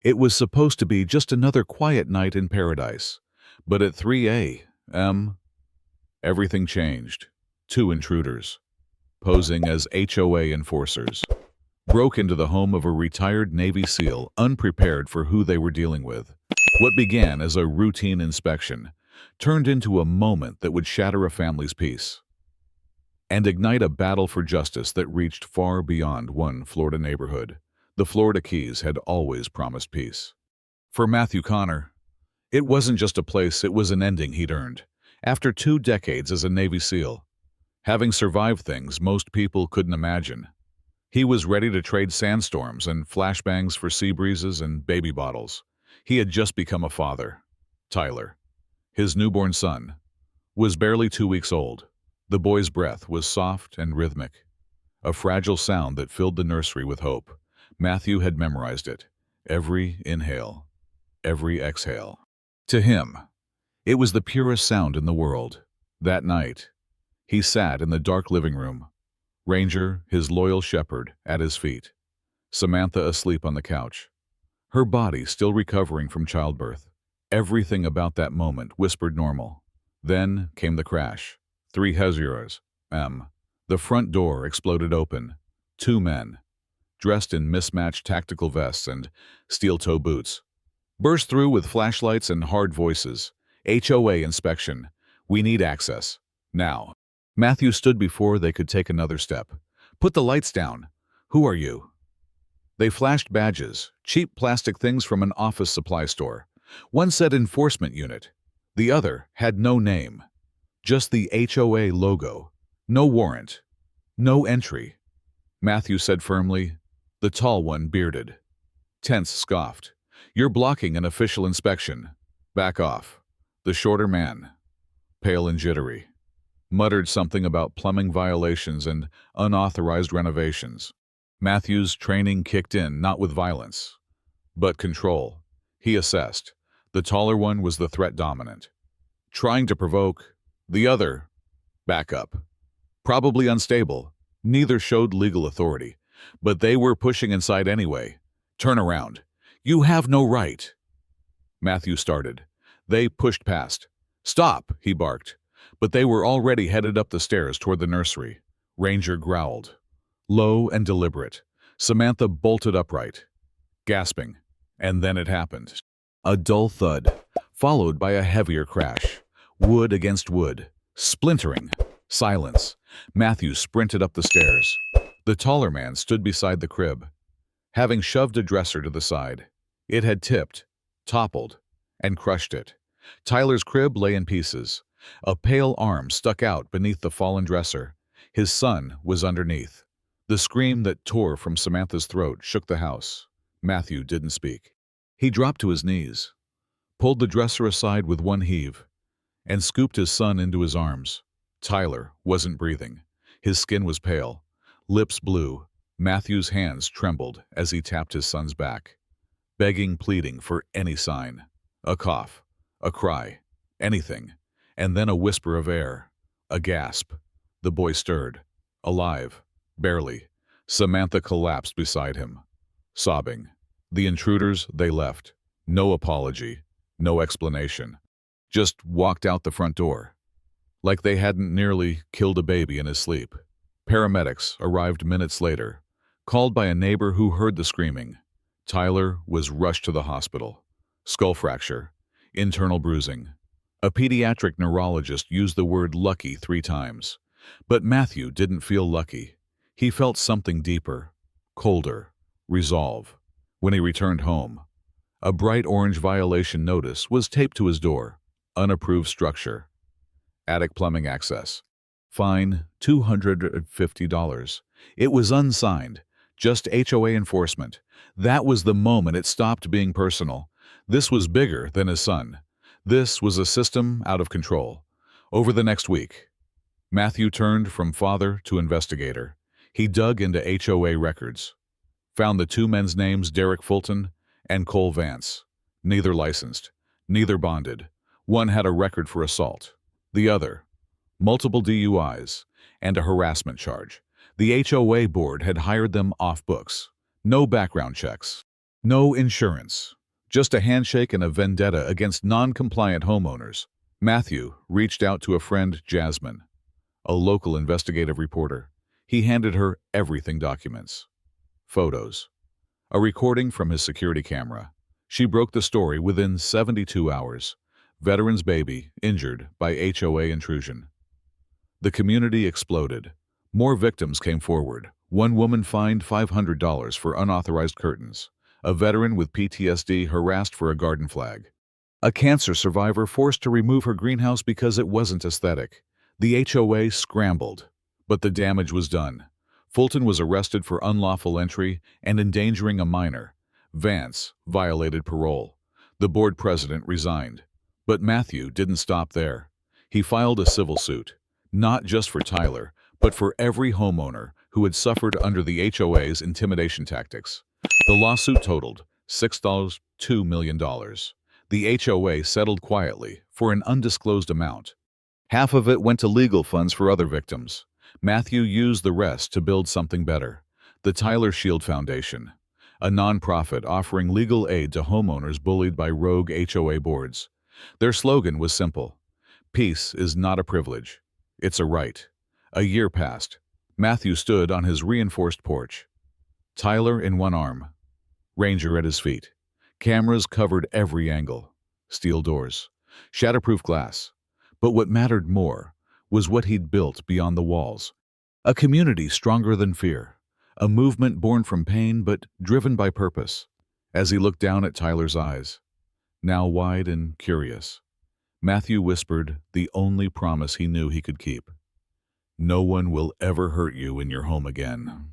It was supposed to be just another quiet night in paradise. But at 3 a.m., everything changed. Two intruders, posing as HOA enforcers, broke into the home of a retired Navy SEAL, unprepared for who they were dealing with. What began as a routine inspection turned into a moment that would shatter a family's peace and ignite a battle for justice that reached far beyond one Florida neighborhood. The Florida Keys had always promised peace. For Matthew Connor, it wasn't just a place, it was an ending he'd earned. After 2 decades as a Navy SEAL, having survived things most people couldn't imagine, he was ready to trade sandstorms and flashbangs for sea breezes and baby bottles. He had just become a father. Tyler, his newborn son, was barely 2 weeks old. The boy's breath was soft and rhythmic, a fragile sound that filled the nursery with hope. Matthew had memorized it. Every inhale, every exhale. To him, it was the purest sound in the world. That night, he sat in the dark living room, Ranger, his loyal shepherd, at his feet, Samantha asleep on the couch, her body still recovering from childbirth. Everything about that moment whispered normal. Then came the crash. 3 Hezuras, The front door exploded open. 2 men, dressed in mismatched tactical vests and steel-toe boots, burst through with flashlights and hard voices. HOA inspection. We need access. Now. Matthew stood before they could take another step. Put the lights down. Who are you? They flashed badges, cheap plastic things from an office supply store. One said enforcement unit. The other had no name. Just the HOA logo. No warrant. No entry. Matthew said firmly. The tall one bearded. Tense scoffed. You're blocking an official inspection. Back off. The shorter man, pale and jittery, muttered something about plumbing violations and unauthorized renovations. Matthew's training kicked in, not with violence, but control. He assessed. The taller one was the threat dominant, trying to provoke. The other, back up. Probably unstable. Neither showed legal authority, but they were pushing inside anyway. Turn around. You have no right. Matthew started. They pushed past. Stop, he barked. But they were already headed up the stairs toward the nursery. Ranger growled. Low and deliberate. Samantha bolted upright, gasping. And then it happened. A dull thud, followed by a heavier crash. Wood against wood. Splintering. Silence. Matthew sprinted up the stairs. The taller man stood beside the crib, having shoved a dresser to the side. It had tipped, toppled, and crushed it. Tyler's crib lay in pieces. A pale arm stuck out beneath the fallen dresser. His son was underneath. The scream that tore from Samantha's throat shook the house. Matthew didn't speak. He dropped to his knees, pulled the dresser aside with one heave, and scooped his son into his arms. Tyler wasn't breathing. His skin was pale, lips blue. Matthew's hands trembled as he tapped his son's back, begging, pleading for any sign. A cough, a cry, anything, and then a whisper of air, a gasp. The boy stirred, alive, barely. Samantha collapsed beside him, sobbing. The intruders, they left. No apology, no explanation. Just walked out the front door, like they hadn't nearly killed a baby in his sleep. Paramedics arrived minutes later, called by a neighbor who heard the screaming. Tyler was rushed to the hospital. Skull fracture, internal bruising. A pediatric neurologist used the word lucky 3 times. But Matthew didn't feel lucky. He felt something deeper, colder, resolve. When he returned home, a bright orange violation notice was taped to his door. Unapproved structure. Attic plumbing access. Fine, $250. It was unsigned, just HOA enforcement. That was the moment it stopped being personal. This was bigger than his son. This was a system out of control. Over the next week, Matthew turned from father to investigator. He dug into HOA records, found the 2 men's names, Derek Fulton and Cole Vance. Neither licensed, neither bonded. One had a record for assault. The other, multiple DUIs and a harassment charge. The HOA board had hired them off books. No background checks. No insurance. Just a handshake and a vendetta against non-compliant homeowners. Matthew reached out to a friend, Jasmine, a local investigative reporter. He handed her everything: documents, photos, a recording from his security camera. She broke the story within 72 hours. Veteran's baby injured by HOA intrusion. The community exploded. More victims came forward. One woman fined $500 for unauthorized curtains. A veteran with PTSD harassed for a garden flag. A cancer survivor forced to remove her greenhouse because it wasn't aesthetic. The HOA scrambled, but the damage was done. Fulton was arrested for unlawful entry and endangering a minor. Vance violated parole. The board president resigned. But Matthew didn't stop there. He filed a civil suit, not just for Tyler, but for every homeowner who had suffered under the HOA's intimidation tactics. The lawsuit totaled $6.2 million. The HOA settled quietly for an undisclosed amount. Half of it went to legal funds for other victims. Matthew used the rest to build something better: the Tyler Shield Foundation, a nonprofit offering legal aid to homeowners bullied by rogue HOA boards. Their slogan was simple: peace is not a privilege, it's a right. A year passed. Matthew stood on his reinforced porch, Tyler in one arm, Ranger at his feet. Cameras covered every angle: steel doors, shatterproof glass. But what mattered more was what he'd built beyond the walls. A community stronger than fear. A movement born from pain but driven by purpose. As he looked down at Tyler's eyes, now wide and curious, Matthew whispered the only promise he knew he could keep: "No one will ever hurt you in your home again."